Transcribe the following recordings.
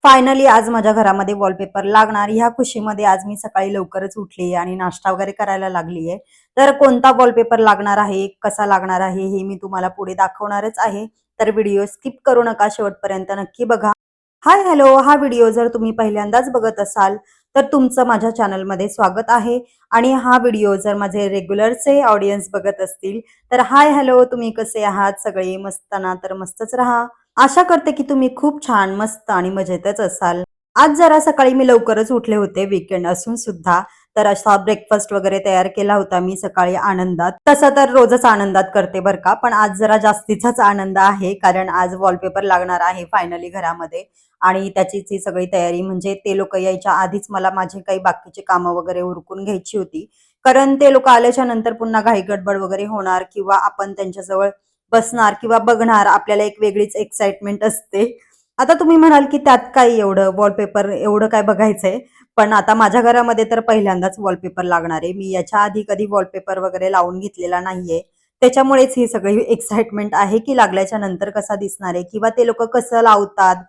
Finally आज माझ्या घरामध्ये वॉलपेपर लागणार ह्या खुशीमध्ये आज मी सकाळी लवकरच उठली आणि नाश्ता वगैरे करायला लागली आहे. तर कोणता वॉलपेपर लागणार आहे, कसा लागणार आहे हे मी तुम्हाला पुढे दाखवणारच आहे. तर व्हिडिओ स्किप करू नका, शेवटपर्यंत नक्की बघा. हाय हॅलो, हा व्हिडिओ जर तुम्ही पहिल्यांदाच बघत असाल तर तुमचं माझ्या चॅनलमध्ये स्वागत आहे. आणि हा व्हिडिओ जर माझे रेग्युलरचे ऑडियन्स बघत असतील तर हाय हॅलो, तुम्ही कसे आहात? सगळे मस्त ना? तर मस्तच राहा. आशा करते की तुम्ही खूप छान, मस्त आणि मजेतच असाल. आज जरा सकाळी मी लवकरच उठले होते, वीकेंड असून सुद्धा. तर असा ब्रेकफास्ट वगैरे तयार केला होता मी सकाळी आनंदात. तसं तर रोजच आनंदात करते बरं का, पण आज जरा जास्तीचाच आनंद आहे कारण आज वॉलपेपर लागणार आहे फायनली घरामध्ये. आणि त्याचीच ही सगळी तयारी, म्हणजे ते लोक यायच्या आधीच मला माझे काही बाकीचे कामं वगैरे उरकून घ्यायची होती. कारण ते लोक आल्याच्या नंतर पुन्हा घाई गडबड वगैरे होणार किंवा आपण त्यांच्याजवळ बसणार किंवा बघणार, आपल्याला एक वेगळीच एक्साइटमेंट असते. आता तुम्ही म्हणाल की त्यात काय एवढं, वॉलपेपर एवढं काय बघायचंय? पण आता माझ्या घरामध्ये तर पहिल्यांदाच वॉलपेपर लागणार आहे. मी याच्या आधी कधी वॉलपेपर वगैरे लावून घेतलेला नाहीये. त्याच्यामुळेच ही सगळी एक्साइटमेंट आहे की लागल्याच्या नंतर कसा दिसणार आहे किंवा ते लोक कसं लावतात,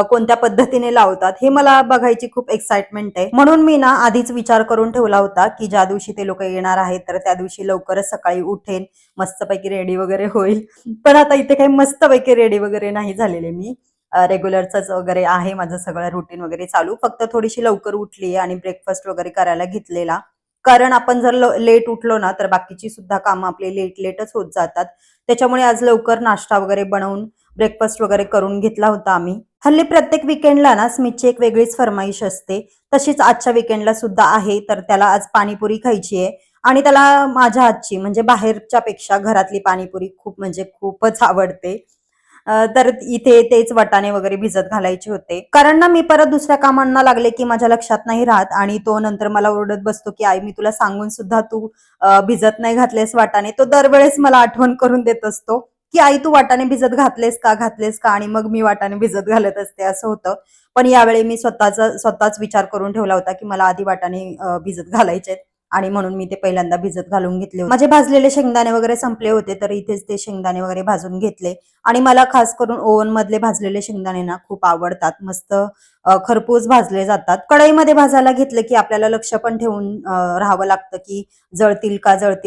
कोणत्या पद्धतीने लावतात हे मला बघायची खूप एक्साइटमेंट आहे. म्हणून मी ना आधीच विचार करून ठेवला होता की ज्या दिवशी ते लोक येणार आहेत तर त्या दिवशी लवकरच सकाळी उठेन, मस्तपैकी रेडी वगैरे होईल. पण आता इथे काही मस्तपैकी रेडी वगैरे नाही झालेले मी. रेग्युलरच वगैरे आहे माझं सगळं रुटीन वगैरे चालू. फक्त थोडीशी लवकर उठली आणि ब्रेकफास्ट वगैरे करायला घेतलेला. कारण आपण जर लेट उठलो ना तर बाकीची सुद्धा कामं आपली लेटच होत जातात. त्याच्यामुळे आज लवकर नाश्ता वगैरे बनवून ब्रेकफास्ट वगैरे करून घेतला होता आम्ही. हल्ली प्रत्येक विकेंडला ना स्मितची एक वेगळीच फरमाईश असते. तशीच आजच्या विकेंडला सुद्धा आहे. तर त्याला आज पाणीपुरी खायची आहे आणि त्याला माझ्या हातची, म्हणजे बाहेरच्या पेक्षा घरातली पाणीपुरी खूप म्हणजे खूपच आवडते. तर इथे तेच वाटाणे वगैरे भिजत घालायचे होते. कारण ना मी परत दुसऱ्या कामांना लागले की माझ्या लक्षात नाही राहत आणि तो नंतर मला ओरडत बसतो की आई, मी तुला सांगून सुद्धा तू भिजत नाही घातलेस वाटाणे. तो दरवेळेस मला आठवण करून देत असतो की आई, तू वाटाणे भिजत घातलेस का? आणि मग मी वाटाणे भिजत घालत असते, असं होतं. पण यावेळी मी स्वतःच विचार करून ठेवला होता की मला आधी वाटाणे भिजत घालायचे आणि म्हणून मी ते पहिल्यांदा भिजत घालून घेतले होते. माझे भाजलेले शेंगदाणे वगैरे संपले होते तर इथेच ते शेंगदाणे वगैरे भाजून घेतले. आणि मला खास करून ओव्हन मधले भाजलेले शेंगदाणे ना खूप आवडतात. मस्त खरपूस भाजले जातात. कढईमध्ये भाजायला घेतले की आपल्याला लक्ष पण ठेवून राहावं लागतं की जळतील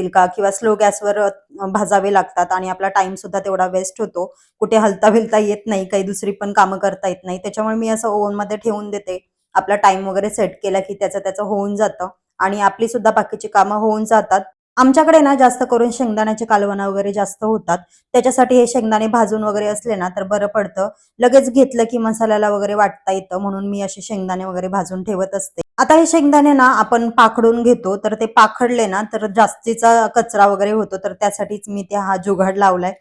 का किंवा स्लो गॅसवर भाजावे लागतात आणि आपला टाइम सुद्धा तेवढा वेस्ट होतो. कुठे हलता विलता येत नाही, काही दुसरी पण कामं करता येत नाही. त्याच्यामुळे मी असं ओव्हन मध्ये ठेवून देते. आपला टाइम वगैरे सेट केला की त्याचं होऊन जातं आणि आपली सुद्धा बाकीची कामं होऊन जातात. आमच्याकडे ना जास्त करून शेंगदाण्याचे कालवणं वगैरे जास्त होतात. त्याच्यासाठी हे शेंगदाणे भाजून वगैरे असले ना तर बरं पडतं. लगेच घेतलं की मसाल्याला वगैरे वाटता येतं, म्हणून मी असे शेंगदाणे वगैरे भाजून ठेवत असते. आता हे शेंगदाणे ना आपण पाखडून घेतो, तर ते पाखडले ना तर जास्तीचा कचरा वगैरे होतो, तर त्यासाठीच मी ते हा जुगाड लावलाय.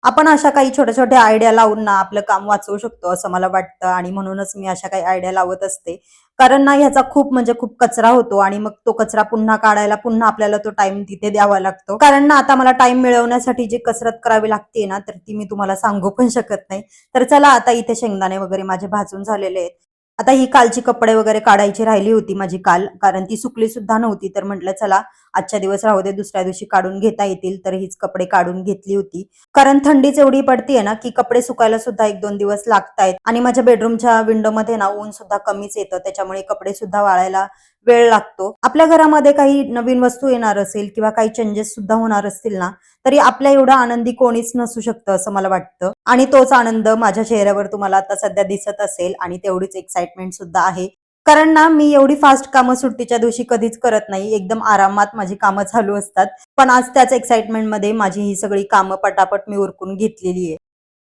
आपण अशा काही छोट्या-छोट्या आयडिया लावून ना आपलं काम वाचवू शकतो असं मला वाटतं आणि म्हणूनच मी अशा काही आयडिया लावत असते. कारण ना ह्याचा खूप म्हणजे खूप कचरा होतो आणि मग तो कचरा पुन्हा काढायला पुन्हा आपल्याला तो टाइम तिथे द्यावा लागतो. कारण ना आता मला टाइम मिळवण्यासाठी जी कसरत करावी लागते ना तर ती मी तुम्हाला सांगू पण शकत नाही. तर चला, आता इथे शेंगदाणे वगैरे माझे भाजून झालेले आहेत. आता ही कालची कपडे वगैरे काढायची राहिली होती माझी काल, कारण ती सुकली सुद्धा नव्हती. तर म्हटलं चला आजच्या दिवस राहू दे, दुसऱ्या दिवशी काढून घेता येतील. तर हीच कपडे काढून घेतली होती. कारण थंडीच एवढी पडतीये ना की कपडे सुकायला सुद्धा 1-2 दिवस लागतायत आणि माझ्या बेडरूमच्या विंडोमध्ये ना ऊन सुद्धा कमीच येतं, त्याच्यामुळे कपडे सुद्धा वाळायला वेळ लागतो. आपल्या घरामध्ये काही नवीन वस्तू येणार असेल किंवा काही चेंजेस सुद्धा होणार असतील ना तरी आपल्या एवढा आनंदी कोणीच नसू शकतं असं मला वाटतं. आणि तोच आनंद माझ्या चेहऱ्यावर तुम्हाला आता सध्या दिसत असेल आणि तेवढीच एक्साइटमेंट सुद्धा आहे. कारण ना मी एवढी फास्ट कामं सुट्टीच्या दिवशी कधीच करत नाही. एकदम आरामात माझी कामं चालू असतात. पण आज त्याच एक्साइटमेंट मध्ये माझी ही सगळी कामं पटापट मी उरकून घेतलेली आहे.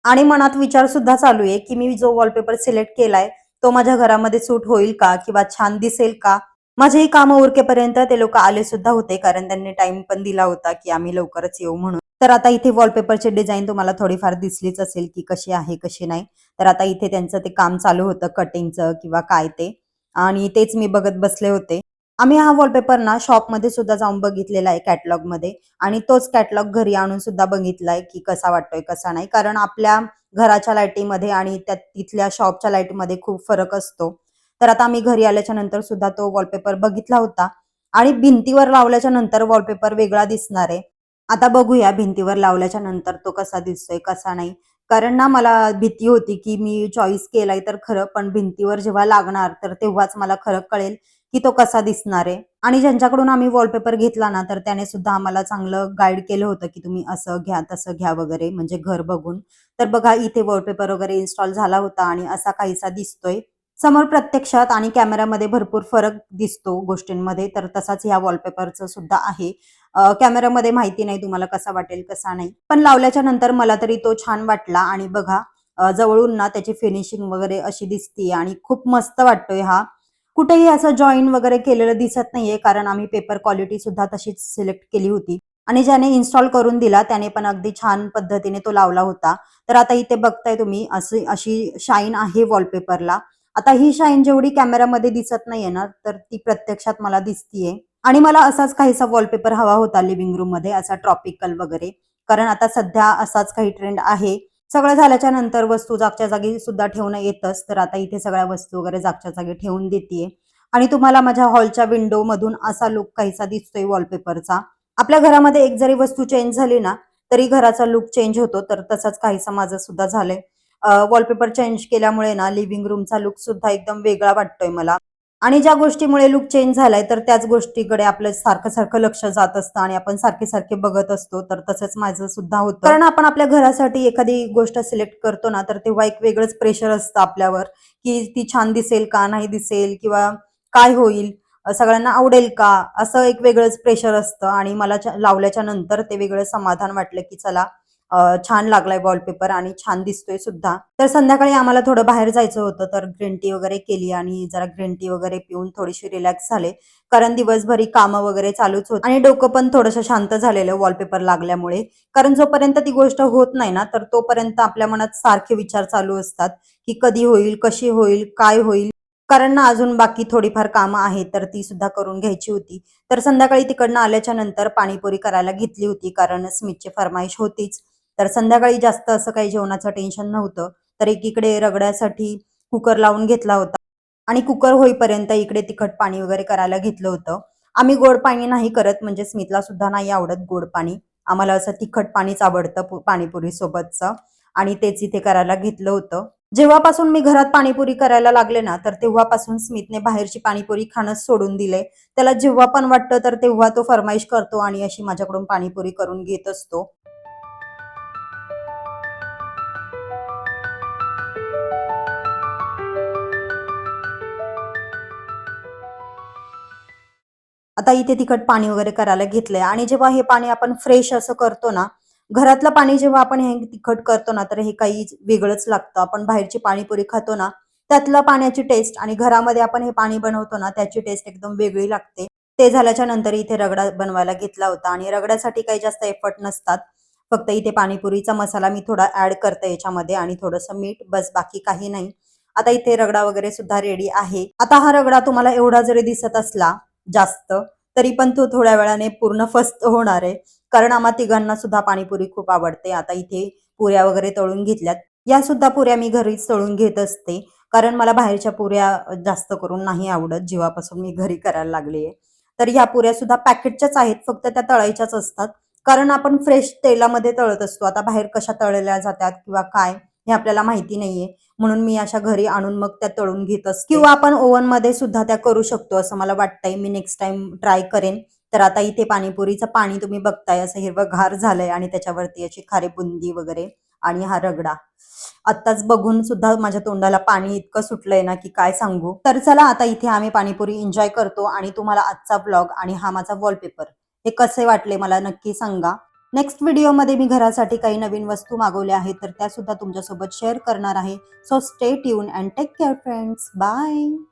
आणि मनात विचार सुद्धा चालू आहे की मी जो वॉलपेपर सिलेक्ट केलाय तो माझ्या घरामध्ये सूट होईल का किंवा छान दिसेल का. माझी ही कामं उरकेपर्यंत ते लोक आले सुद्धा होते, कारण त्यांनी टाइम पण दिला होता की आम्ही लवकरच येऊ म्हणून. तर आता इथे वॉलपेपरची डिझाईन तुम्हाला थोडीफार दिसलीच असेल की कशी आहे कशी नाही. तर आता इथे त्यांचं ते काम चालू होतं कटिंगचं किंवा काय ते, आणि तेच मी बघत बसले होते. आम्ही हा वॉलपेपर ना शॉपमध्ये सुद्धा जाऊन बघितलेला आहे, कॅटलॉगमध्ये. आणि तोच कॅटलॉग घरी आणून सुद्धा बघितलाय की कसा वाटतोय कसा नाही, कारण आपल्या घराच्या लाईटीमध्ये आणि त्या तिथल्या शॉपच्या लाईटमध्ये खूप फरक असतो. तर आता आम्ही घरी आल्याच्या नंतर सुद्धा तो वॉलपेपर बघितला होता आणि भिंतीवर लावल्याच्या नंतर वॉलपेपर वेगळा दिसणार आहे. आता बघूया भिंतीवर लावल्याच्या नंतर तो कसा दिसतोय कसा नाही. कारण ना मला भीती होती, की मी चॉईस केलाय तर खरं, पण भिंतीवर जेव्हा लागणार तर तेव्हाच मला खरं कळेल, की तो कसा दिसणार आहे. आणि ज्यांच्याकडून आम्ही वॉलपेपर घेतला ना, तर त्याने सुद्धा आम्हाला चांगलं गाईड केलं होतं, की तुम्ही असं घ्या, तसं घ्या वगैरे म्हणजे घर बघून. तर बघा इथे वॉलपेपर वगैरे इन्स्टॉल झाला होता आणि असा काहीसा दिसतोय. समोर प्रत्यक्षात आणि कॅमेरामध्ये भरपूर फरक दिसतो गोष्टींमध्ये, तर तसाच ह्या वॉलपेपरचं सुद्धा आहे. कॅमेरामध्ये माहिती नाही तुम्हाला कसा वाटेल, कसा नाही. पण लावल्याच्या नंतर मला तरी तो छान वाटला आणि बघा जवळून ना त्याची फिनिशिंग वगैरे अशी दिसतीये आणि खूप मस्त वाटतोय हा. कुठेही असं जॉइन वगैरे केलेलं दिसत नाहीये, कारण आम्ही पेपर क्वालिटी सुद्धा तशीच सिलेक्ट केली होती. आणि ज्याने इन्स्टॉल करून दिला त्याने पण अगदी छान पद्धतीने तो लावला होता. तर आता इथे बघताय तुम्ही अशी शाईन आहे वॉलपेपरला. आता ही शाईन जेवढी कॅमेरामध्ये दिसत नाहीये ना, तर ती प्रत्यक्षात मला दिसतीये. आणि मला असाच काहीसा वॉलपेपर हवा होता लिव्हिंग रूममध्ये, असा ट्रॉपिकल वगैरे. कारण आता सध्या असाच काही ट्रेंड आहे. सगळं झाल्याच्या नंतर वस्तू जागच्या जागी सुद्धा ठेवणं येतच. तर आता इथे सगळ्या वस्तू वगैरे जागच्या जागी ठेवून देतीये. आणि तुम्हाला माझ्या हॉलच्या विंडोमधून असा लुक काहीसा दिसतोय वॉलपेपरचा. आपल्या घरामध्ये एक जरी वस्तू चेंज झाली ना, तरी घराचा लुक चेंज होतो. तर तसंच काहीसं माझं सुद्धा झालंय. वॉलपेपर चेंज केल्यामुळे ना लिव्हिंग रूमचा लुक सुद्धा एकदम वेगळा वाटतोय मला. आणि ज्या गोष्टीमुळे लुक चेंज झालाय, तर त्याच गोष्टीकडे आपलं सारखं-सारखं लक्ष जात असतं आणि आपण सारखे-सारखे बघत असतो. तर तसंच माझं सुद्धा होतं. कारण आपण आपल्या घरासाठी एखादी गोष्ट सिलेक्ट करतो ना, तर तेव्हा एक वेगळंच प्रेशर असतं आपल्यावर, की ती छान दिसेल का नाही दिसेल किंवा काय होईल? सगळ्यांना आवडेल का? असं एक वेगळंच प्रेशर असतं आणि मला लावल्याच्या नंतर ते वेगळं समाधान वाटलं, की चला छान लागलाय वॉलपेपर आणि छान दिसतोय सुद्धा. तर संध्याकाळी आम्हाला थोडं बाहेर जायचं होतं, तर ग्रीन टी वगैरे केली आणि जरा ग्रीन टी वगैरे पिऊन थोडीशी रिलॅक्स झाले. कारण दिवसभरी कामं वगैरे चालूच होती आणि डोकं पण थोडंसं शांत झालेलं वॉलपेपर लागल्यामुळे. कारण जोपर्यंत ती गोष्ट होत नाही ना, तर तोपर्यंत आपल्या मनात सारखे विचार चालू असतात, की कधी होईल, कशी होईल, काय होईल? कारण ना अजून बाकी थोडीफार कामं आहेत, तर ती सुद्धा करून घ्यायची होती. तर संध्याकाळी तिकडनं आल्याच्या नंतर पाणीपुरी करायला घेतली होती, कारण स्मितची फर्माईश होतीच. तर संध्याकाळी जास्त असं काही जेवणाचं टेन्शन नव्हतं. तर एकीकडे रगड्यासाठी कुकर लावून घेतला होता आणि कुकर होईपर्यंत इकडे तिखट पाणी वगैरे करायला घेतलं होतं. आम्ही गोड पाणी नाही करत, म्हणजे स्मितला सुद्धा नाही आवडत गोड पाणी. आम्हाला असं तिखट पाणीच आवडतं पाणीपुरी सोबतचं आणि तेच इथे करायला घेतलं होतं. जेव्हापासून मी घरात पाणीपुरी करायला लागले ना, तर तेव्हापासून स्मितने बाहेरची पाणीपुरी खाणंच सोडून दिलंय. त्याला जेव्हा पण वाटतं, तर तेव्हा तो फर्माईश करतो आणि अशी माझ्याकडून पाणीपुरी करून घेत असतो. आता इथे तिखट पाणी वगैरे करायला घेतलंय आणि जेव्हा हे पाणी आपण फ्रेश असं करतो ना, घरातलं पाणी जेव्हा आपण हे तिखट करतो ना, तर हे काही वेगळंच लागतं. आपण बाहेरची पाणीपुरी खातो ना, त्यातलं पाण्याची टेस्ट आणि घरामध्ये आपण हे पाणी बनवतो ना, त्याची टेस्ट एकदम वेगळी लागते. ते झाल्याच्या नंतर इथे रगडा बनवायला घेतला होता आणि रगड्यासाठी काही जास्त एफर्ट नसतात. फक्त इथे पाणीपुरीचा मसाला मी थोडा ॲड करते याच्यामध्ये आणि थोडंसं मीठ, बस बाकी काही नाही. आता इथे रगडा वगैरे सुद्धा रेडी आहे. आता हा रगडा तुम्हाला एवढा जरी दिसत असला जास्त, तरी पण तो थोड्या वेळाने पूर्ण फस्त होणार आहे. कारण आम्हा तिघांना सुद्धा पाणीपुरी खूप आवडते. आता इथे पुऱ्या वगैरे तळून घेतल्यात. या सुद्धा पुऱ्या मी घरीच तळून घेत असते. कारण मला बाहेरच्या पुऱ्या जास्त करून नाही आवडत, जेव्हापासून मी घरी करायला लागली आहे. तर ह्या पुऱ्या सुद्धा पॅकेटच्याच आहेत, फक्त त्या तळायच्याच असतात. कारण आपण फ्रेश तेलामध्ये तळत असतो. आता बाहेर कशा तळल्या जातात किंवा काय हे आपल्याला माहिती नाहीये. म्हणून मी अशा घरी आणून मग त्या तळून घेत असते किंवा आपण ओव्हनमध्ये सुद्धा त्या करू शकतो असं मला वाटतंय. मी नेक्स्ट टाइम ट्राय करेन. तर आता इथे पाणीपुरीचं पाणी तुम्ही बघताय असं हिरवंगार झालंय आणि त्याच्यावरती अशी खारी बुंदी वगैरे आणि हा रगडा. आत्ताच बघून सुद्धा माझ्या तोंडाला पाणी इतकं सुटलंय ना, की काय सांगू. तर चला आता इथे आम्ही पाणीपुरी एन्जॉय करतो आणि तुम्हाला आजचा व्लॉग आणि हा माझा वॉलपेपर हे कसे वाटले मला नक्की सांगा. नेक्स्ट व्हिडिओमध्ये मी घरासाठी काही नवीन वस्तू मागवल्या आहेत, तर त्या सुद्धा तुमच्यासोबत शेअर करणार आहे. So stay tune and take care friends. Bye.